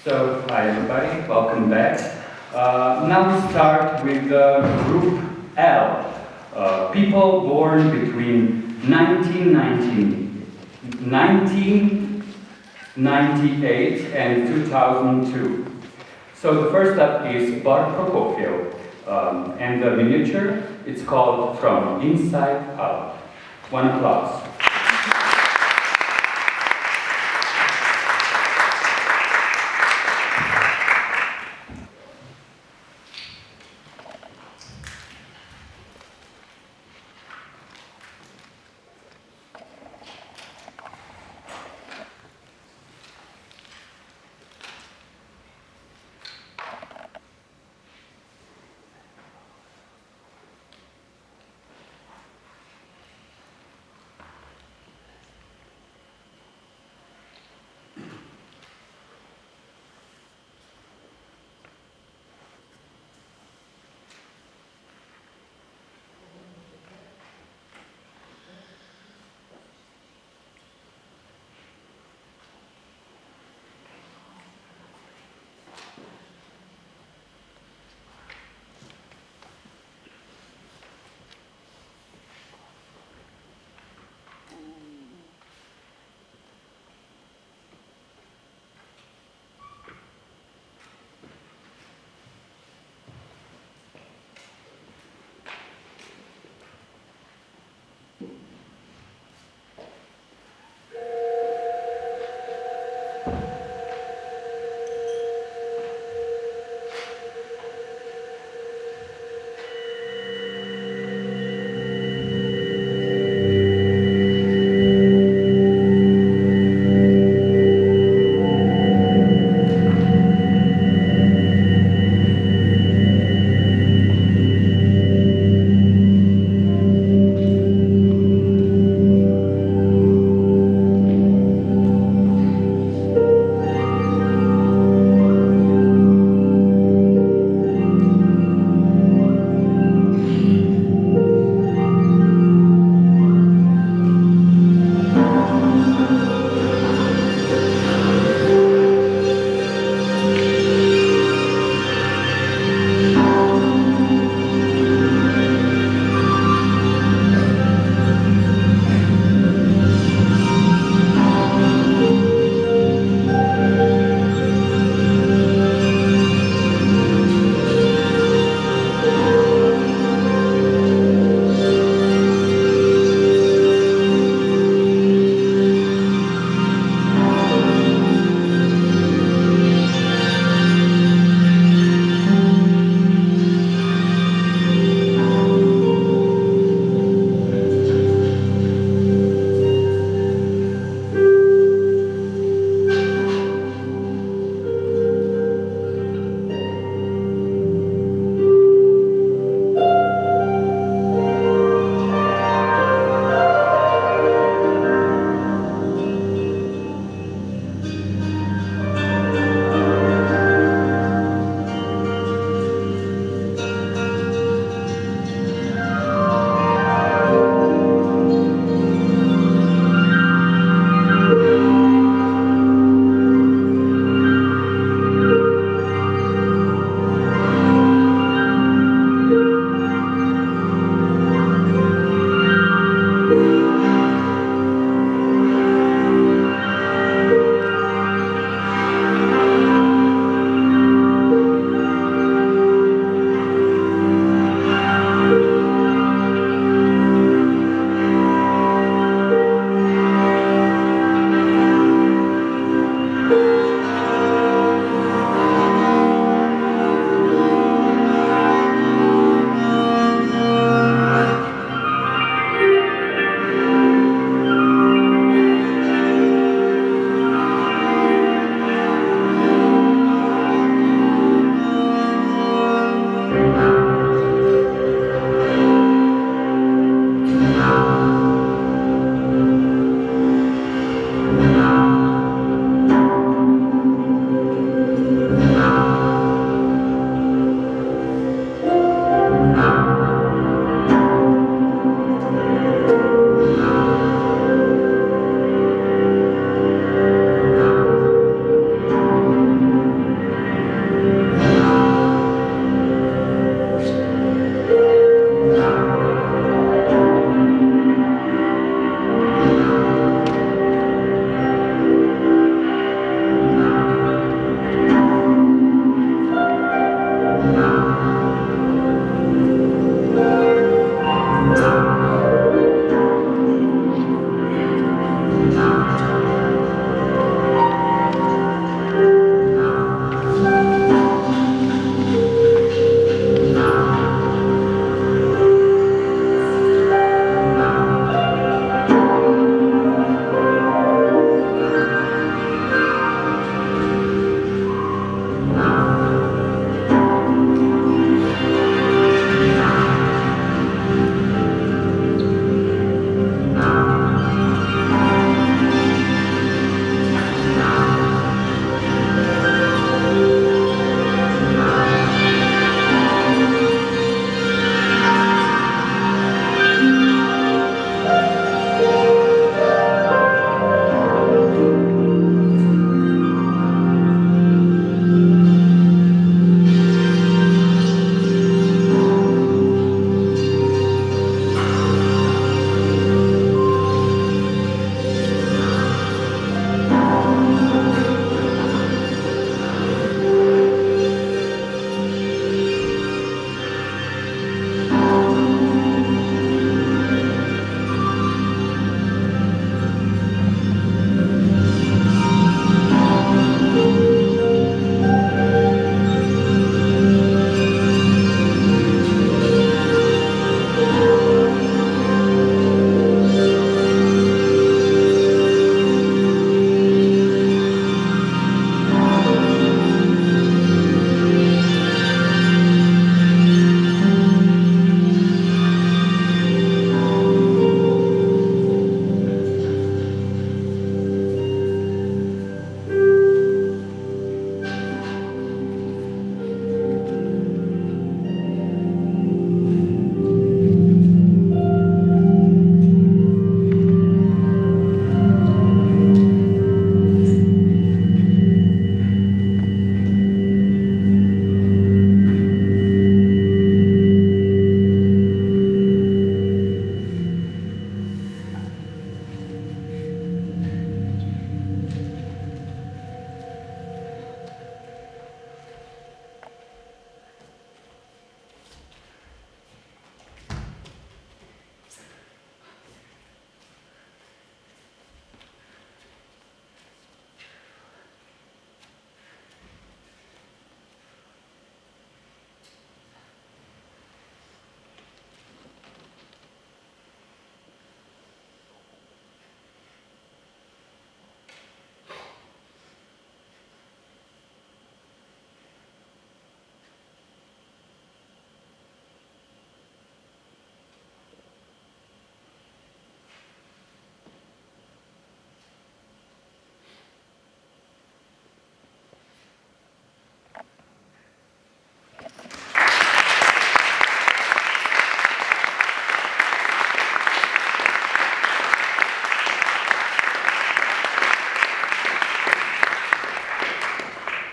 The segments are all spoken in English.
So, hi everybody, welcome back. Now we start with Group L, people born between 1998 and 2002. So the first up is Bart Prokofiev, and the miniature, it's called From Inside Out. One applause.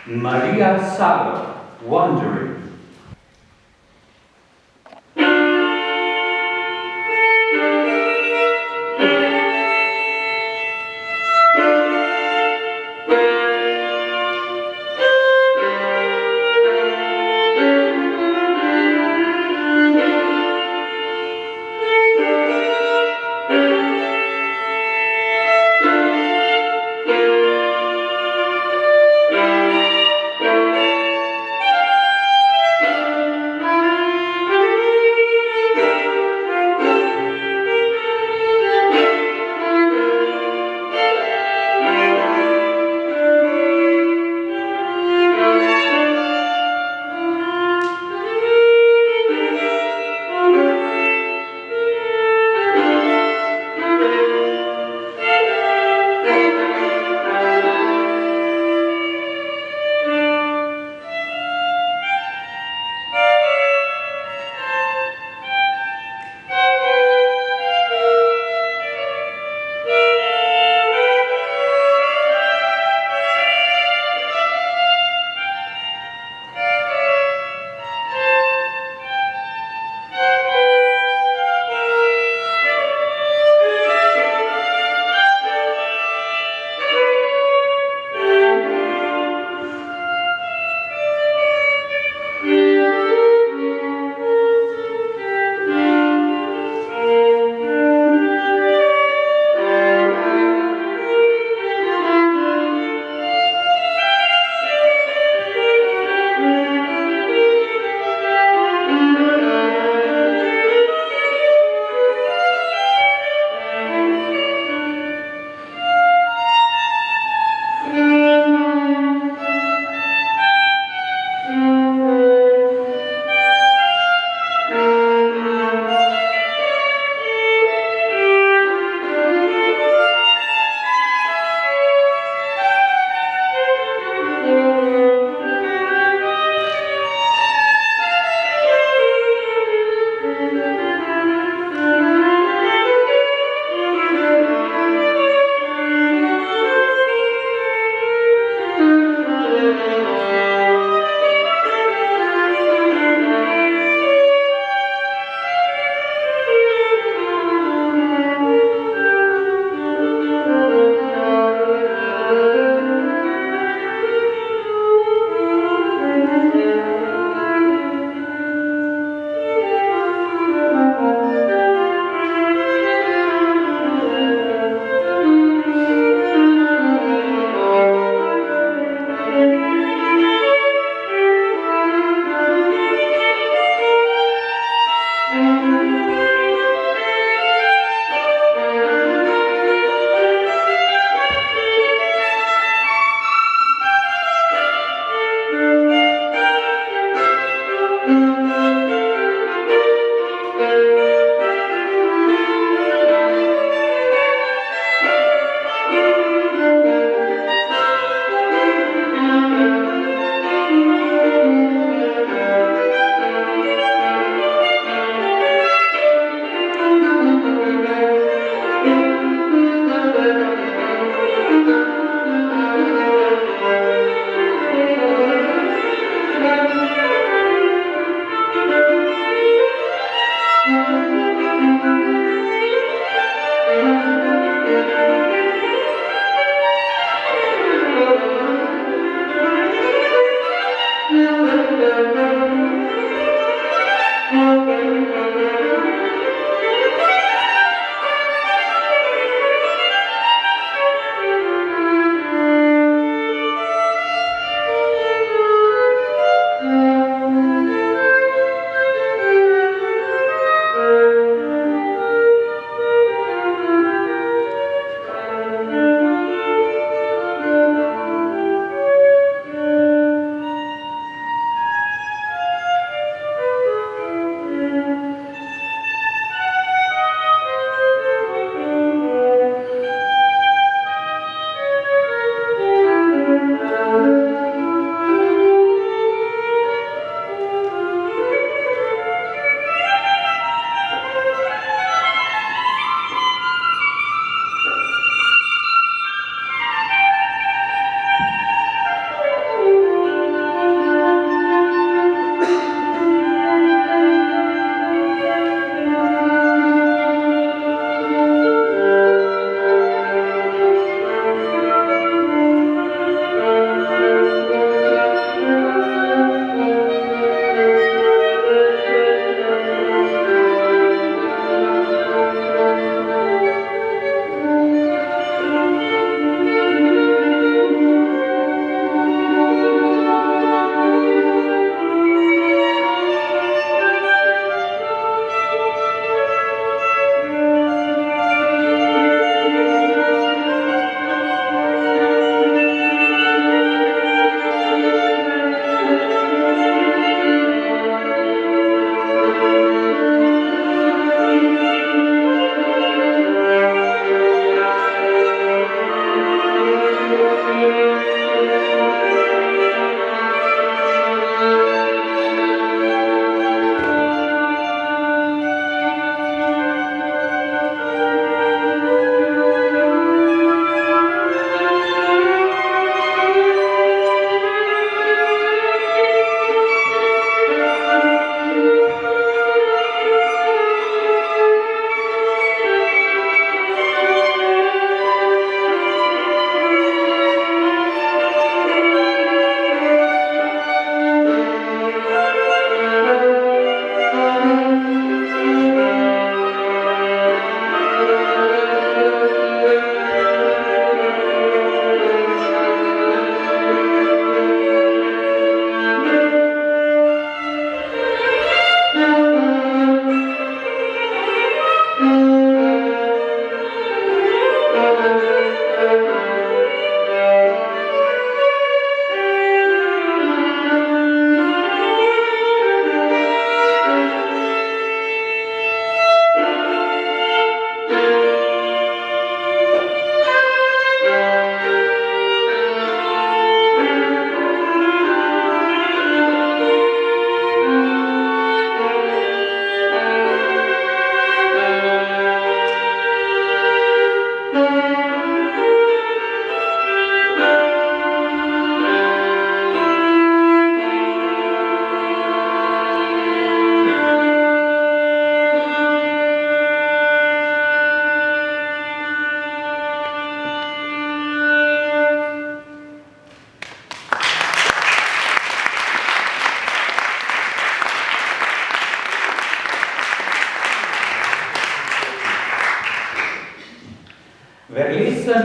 Maria Salo, Wandering.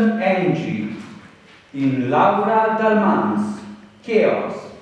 Susan Angie in Laura Dalmans, Chaos.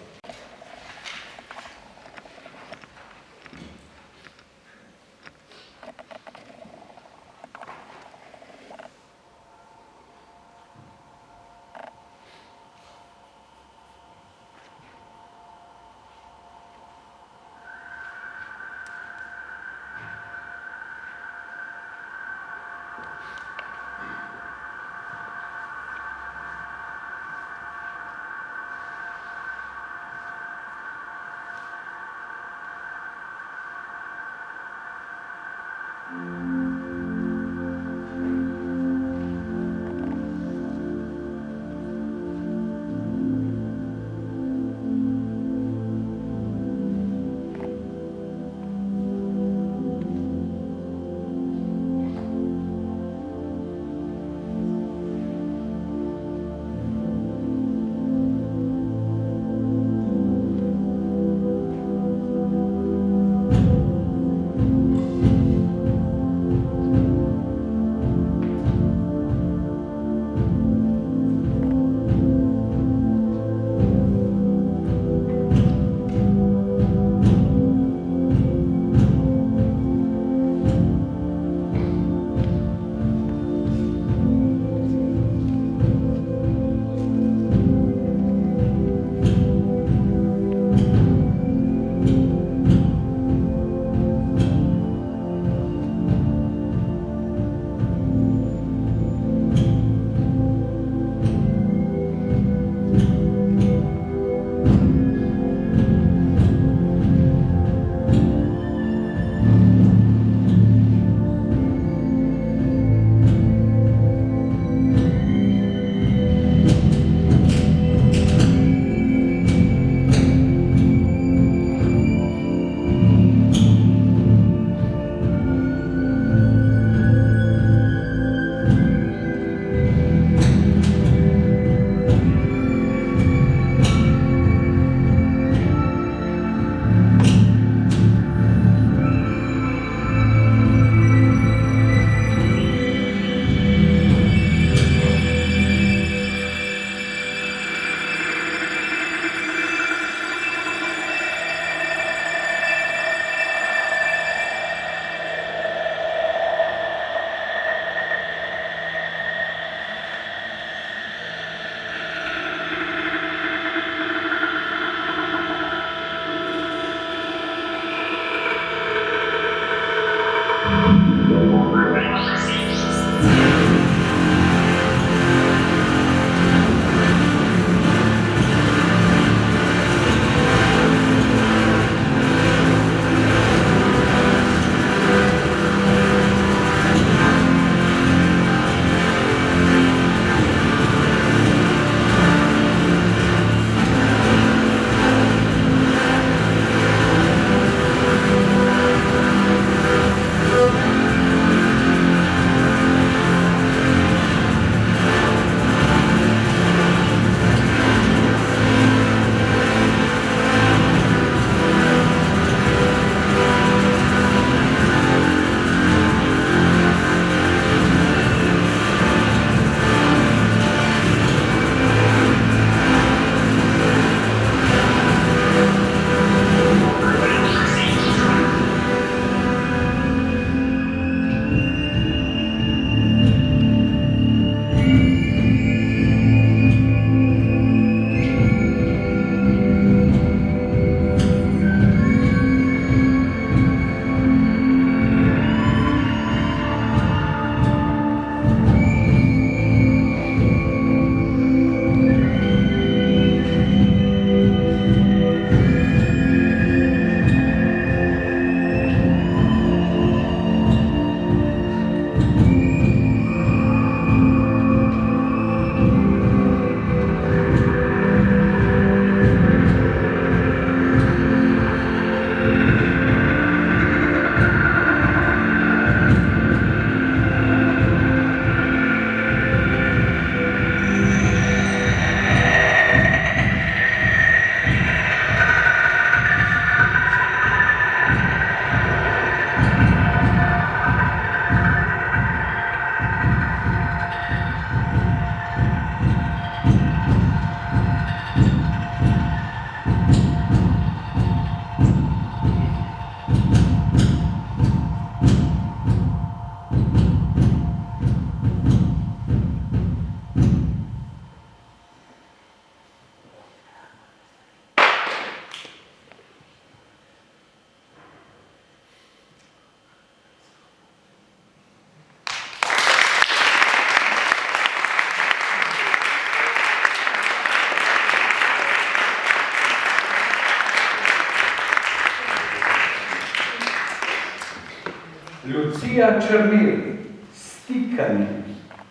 Lucia Chermil, sticken,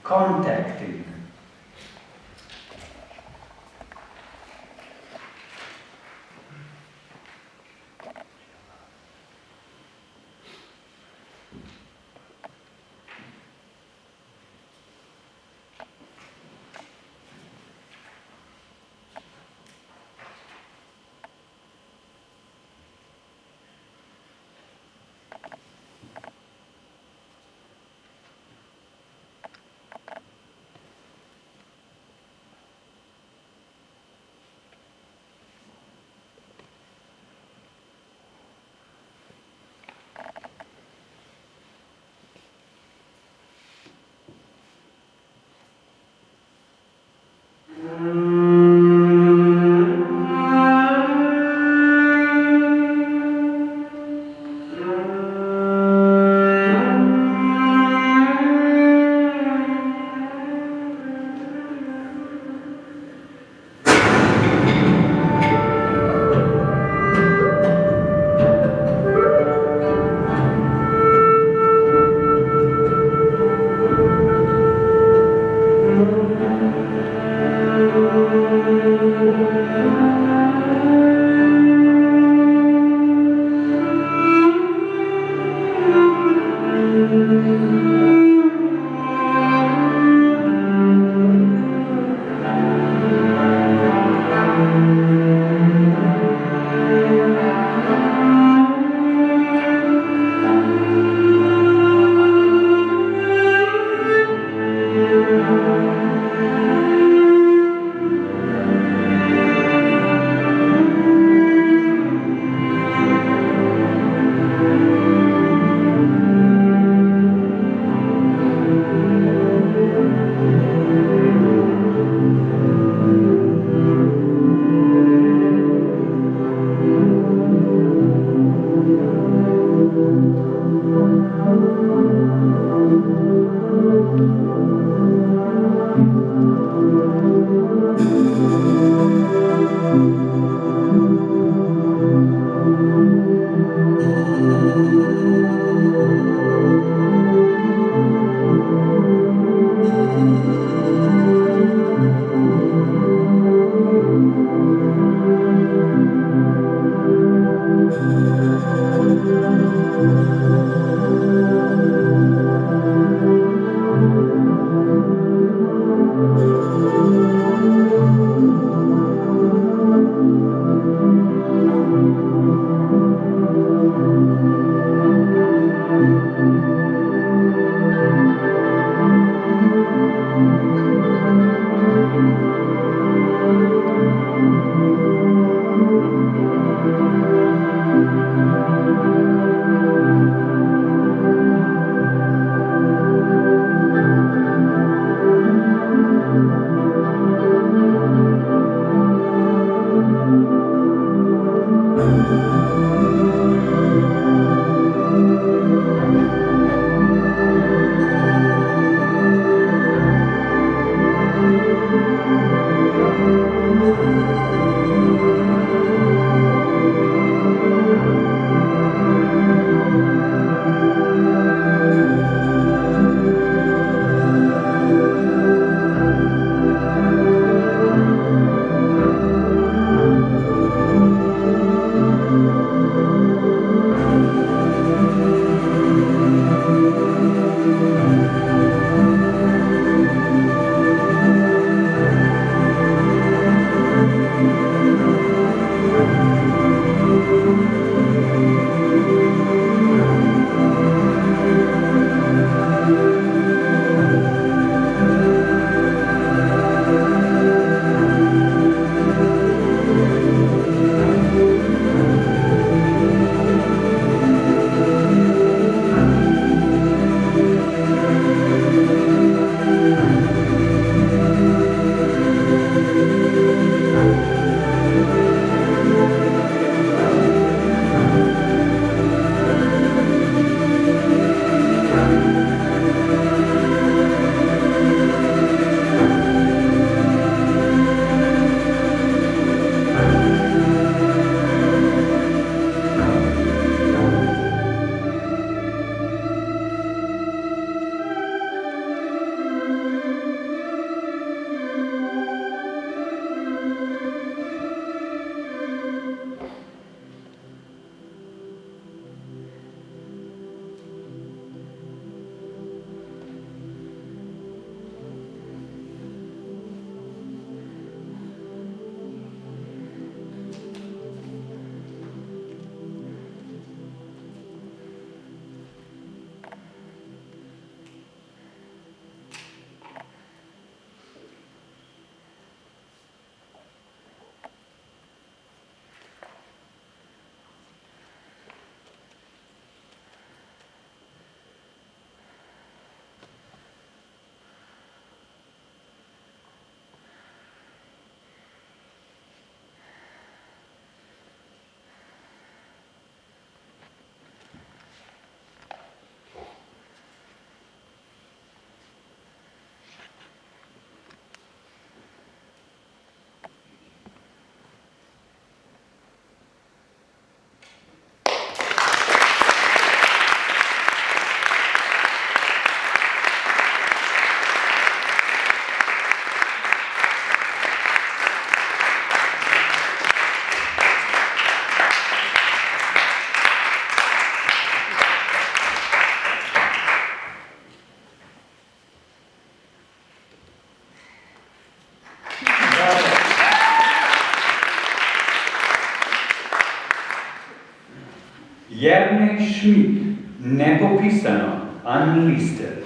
contacting. Jernej Schmidt, nepopisano, unlisted.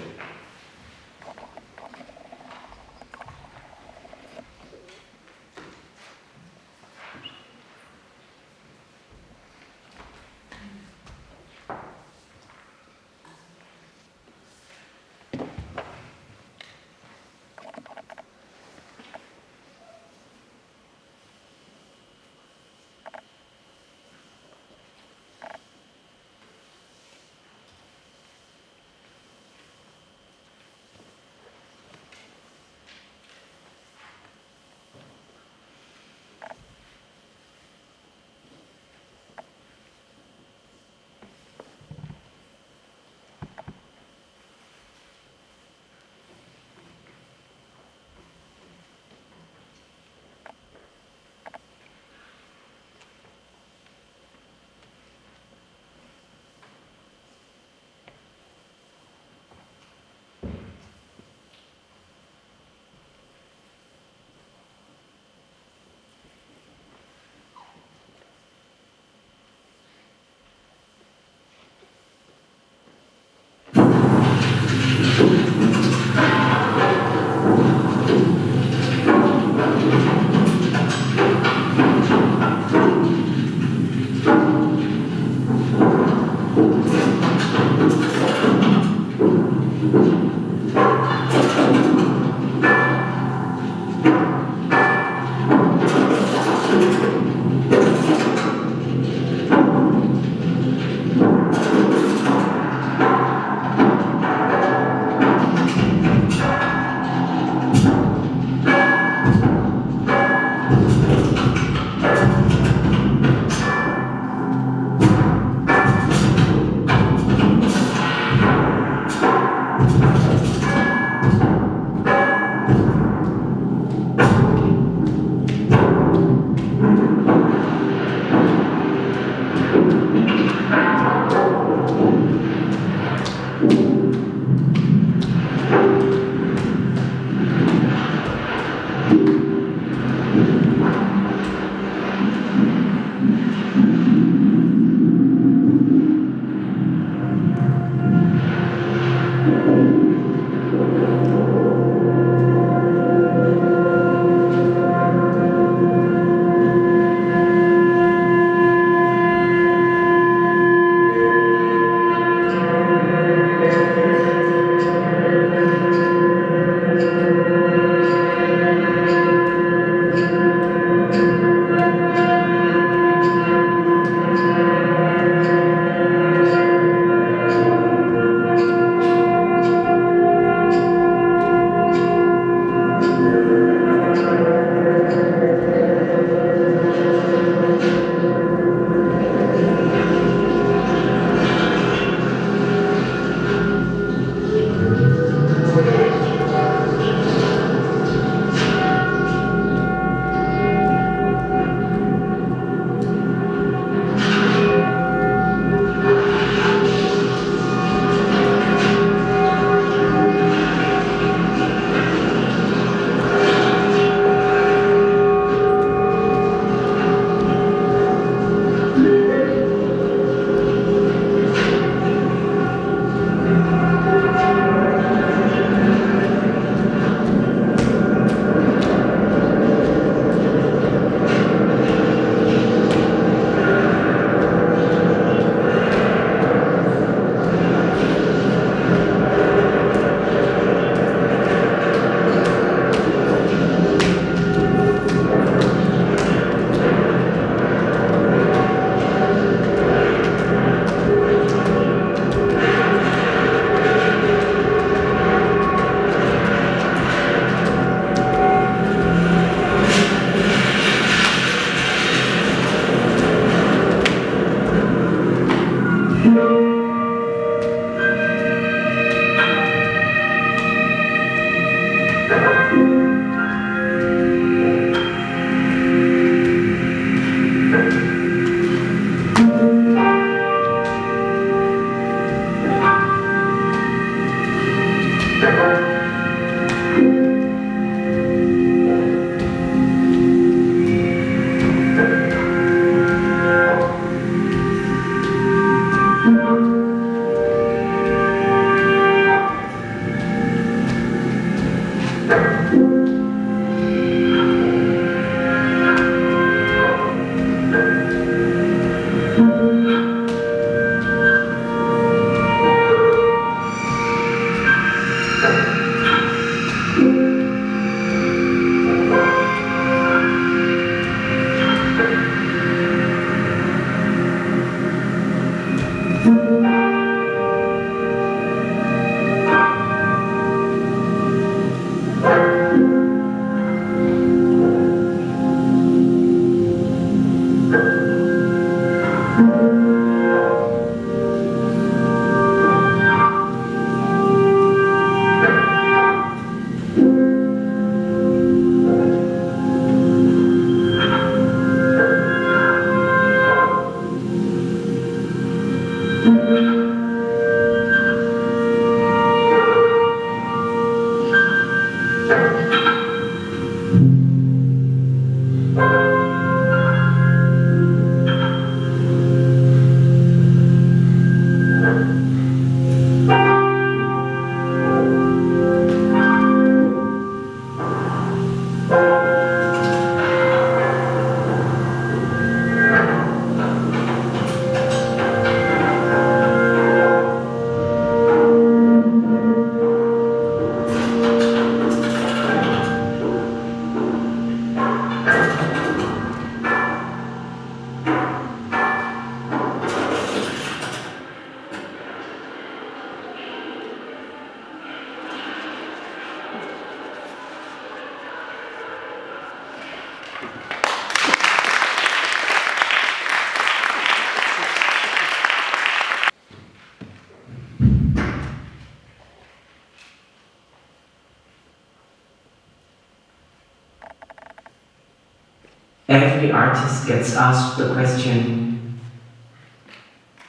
Every artist gets asked the question,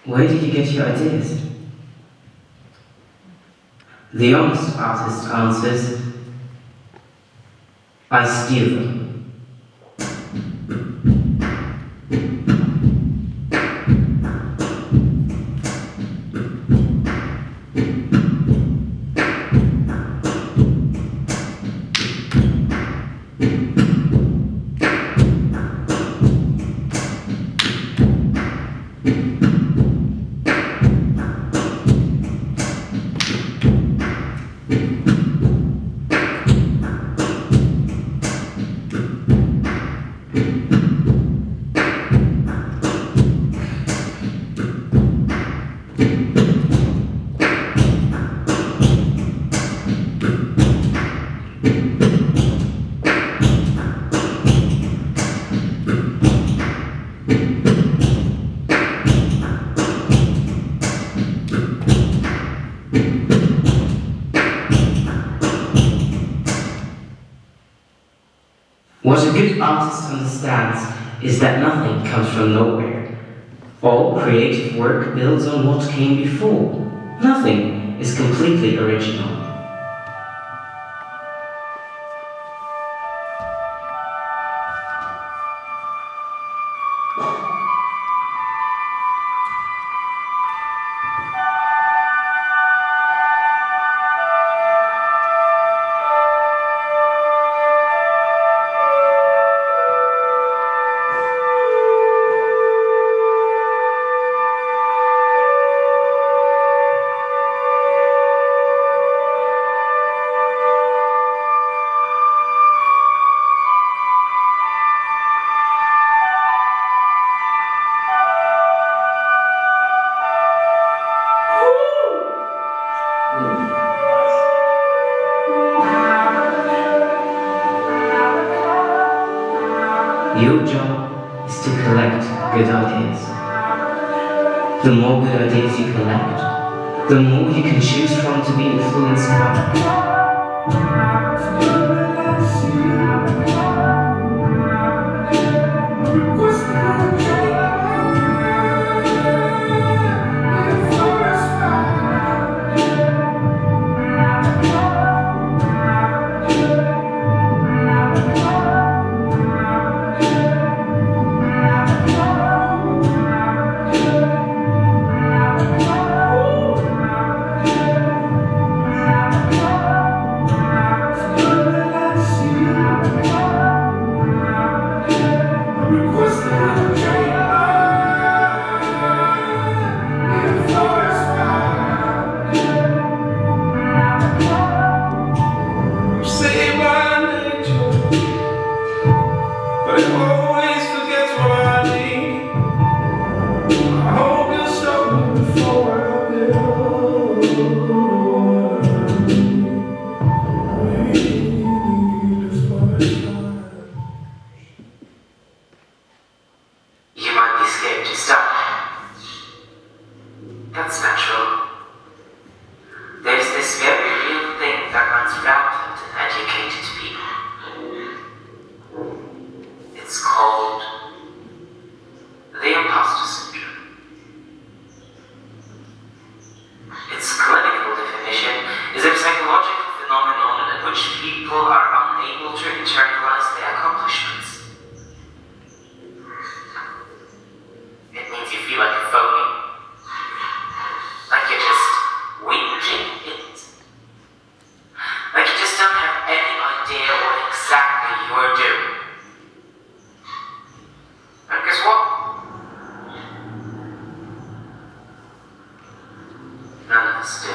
where did you get your ideas? The honest artist answers, I steal them. What a good artist understands is that nothing comes from nowhere. All creative work builds on what came before. Nothing is completely original. Your job is to collect good ideas. The more good ideas you collect, the more you can choose from to be influenced by. That's natural. There's this very real thing that runs rampant in educated people. It's called the imposter syndrome. Its clinical definition is a psychological phenomenon in which people are unable to internalize their accomplishments. It means you feel like a phony. Like you're just winging it. Like you just don't have any idea what exactly you're doing. And guess what? None of us do.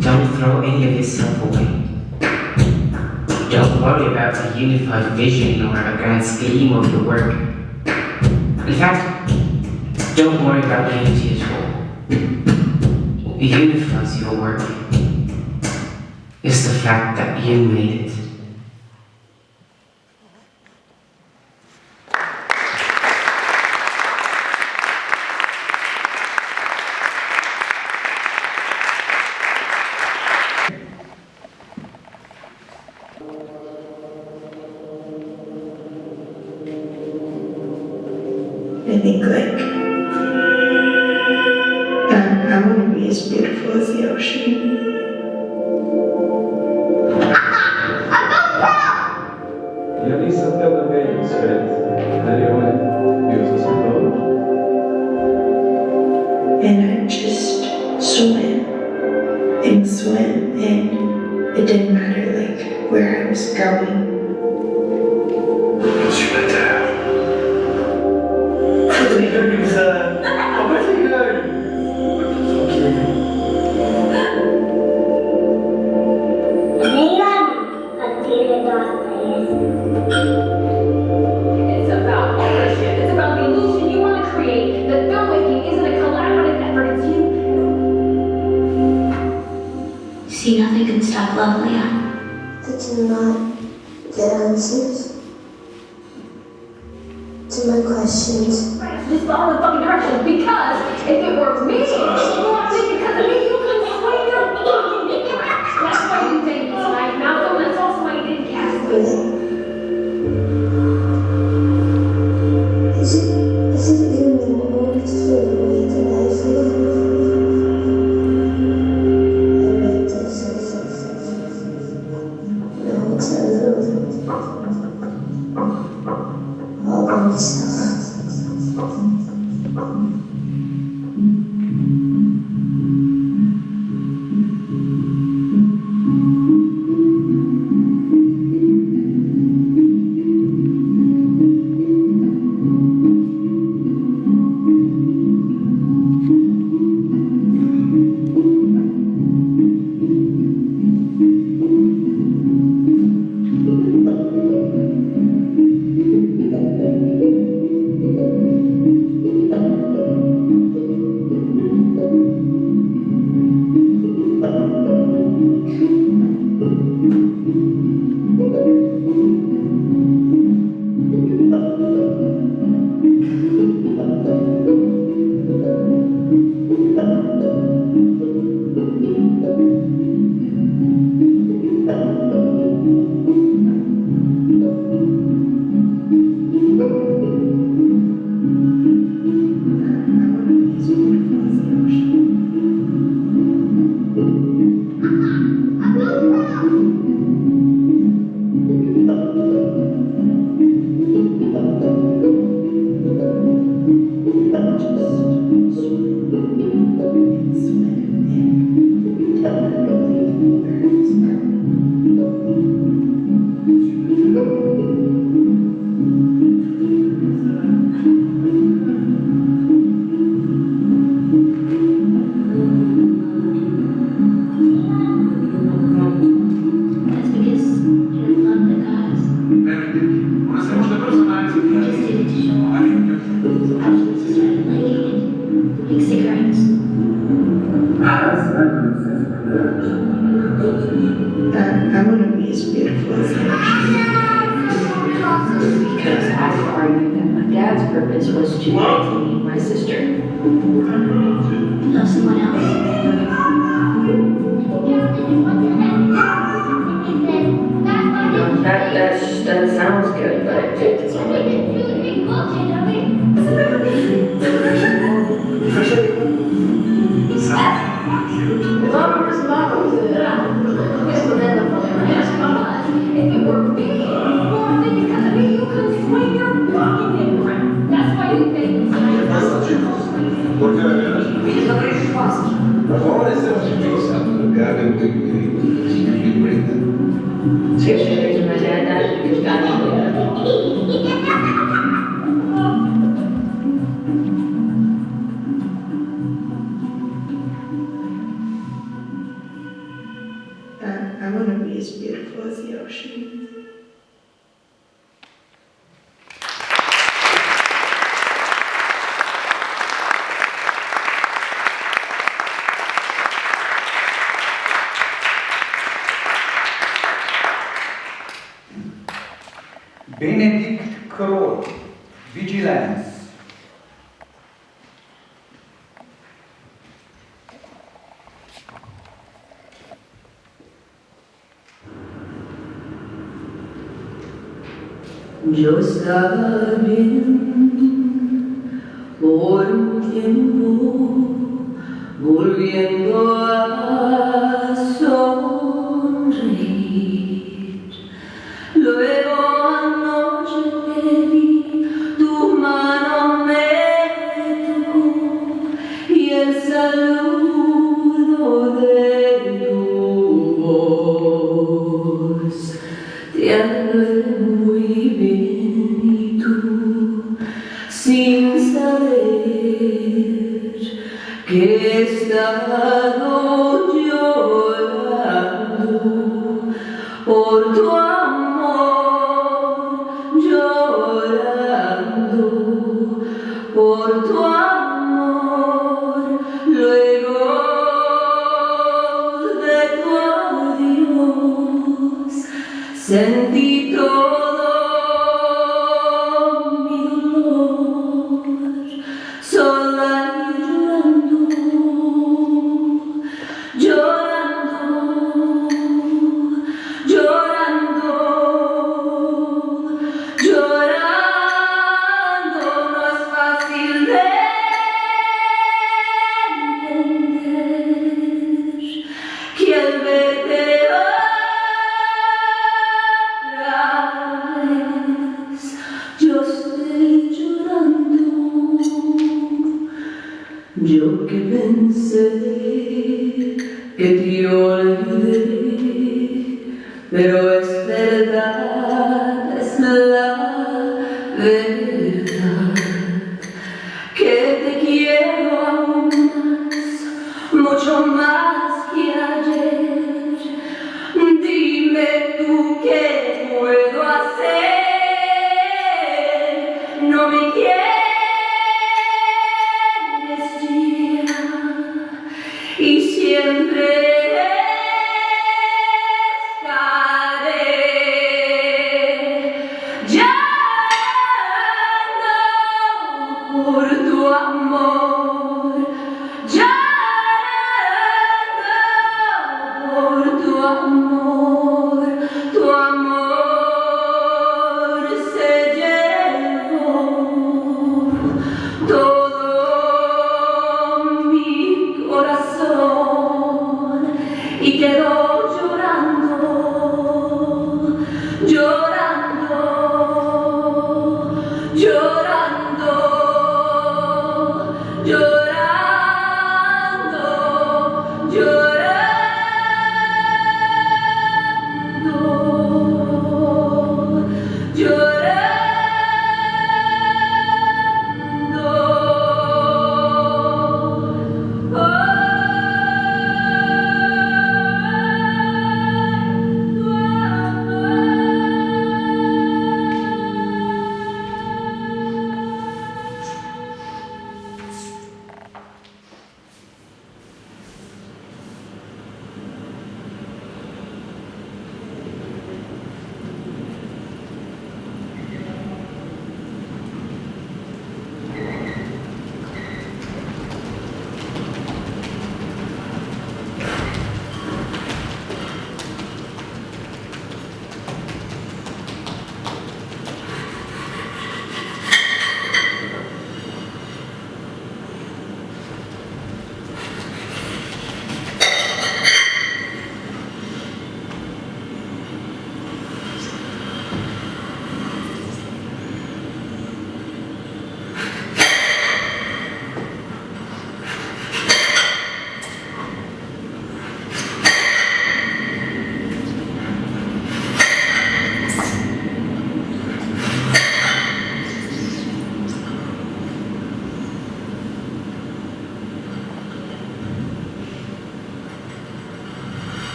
Don't throw any of yourself away. Don't worry about a unified vision or a grand scheme of your work. In fact, don't worry about unity at all. What unifies your work is the fact that you made it. I think I want to be as beautiful as the ocean. Jag visste att denna vägsrätt när jag usade som boat. And I just swam and swam, and it didn't matter like where I was going. It's about ownership. It's about the illusion you want to create. The filmmaking isn't a collaborative effort, it's you. See, nothing can stop love, Leon. Did you not get answers to my questions? Just follow the fucking directions, because if it were me, well, I think because of me, you couldn't swing your fucking dick around. That's why you did tonight, Malcolm. That's also why you didn't cast me. Is it even normal to feel the way that I feel? I read this. No, it's a little all by myself. I want to be as beautiful as the ocean. Because I argued that my dad's purpose was to maintain my sister. Love someone else. That sounds good, but it doesn't like anything. If it were me, well, I think because of me, you couldn't swing your fucking dick around. That's why you think it's Porque agora estamos pensando no piada que eu tenho que So you're saying the reason my dad died is because God beautiful as the ocean. Benedict Kroll, Vigilance. Yo estaba bien por un tiempo, volviendo a sonreír. Luego anoche te vi, tu mano me tocó y el saludo de tu voz. Te hablé muy bien y tú, sin saber que he estado llorando por tu amor, llorando por tu amor, luego de tu adiós sentí todo mi dolor, sola y llorando, llorando, llorando, no es fácil de entender que al verte yo estoy llorando. Yo que pensé que te olvidé, pero es verdad, es la verdad, que te quiero aún más, mucho más que ayer. Dime tú qué puedo hacer, no me quieres ya y siempre estaré llorando por tu amor, llorando por tu amor, tu amor se llevó todo mi corazón y quedó llorando, llorando, llorando, llorando, llorando, llorando.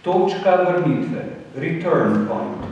Točka vrnitve, return point.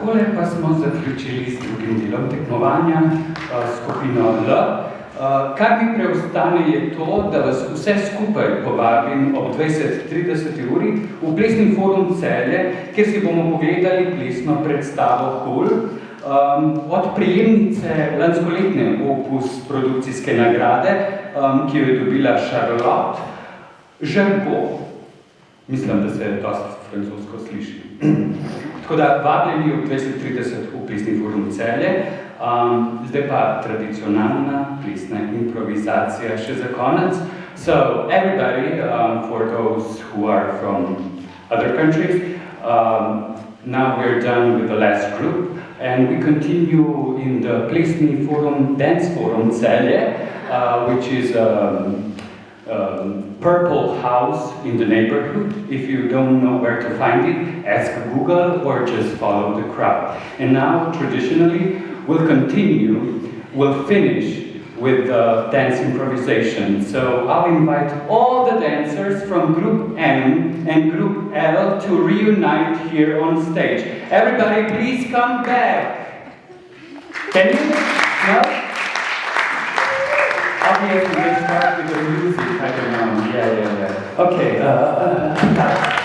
takole pa smo zaključili s drugim delom tekmovanja, skupino L. Kar mi preostane je to, da vas vse skupaj povabim ob 20:30 uri v Plesni forum Celje, kjer si bomo pogledali plesno predstavo Kul. Od prejemnice lanskoletne Opus produkcijske nagrade, ki jo je dobila Charlotte Žerbo. Mislim, da se dosti francosko sliši. Tako da vabljeni ob 20:30 v Plesni forum Celje. Zdaj pa tradicionalna plesna improvizacija še za konec. So everybody, for those who are from other countries, now we're done with the last group and we continue in the Plesni forum, dance forum Celje, which is purple house in the neighborhood. If you don't know where to find it, ask Google or just follow the crowd. And now, traditionally, we'll finish with dance improvisation. So I'll invite all the dancers from Group M and Group L to reunite here on stage. Everybody, please come back. Can you? No? Obviously, let's start with the music. I don't know. Yeah. Okay.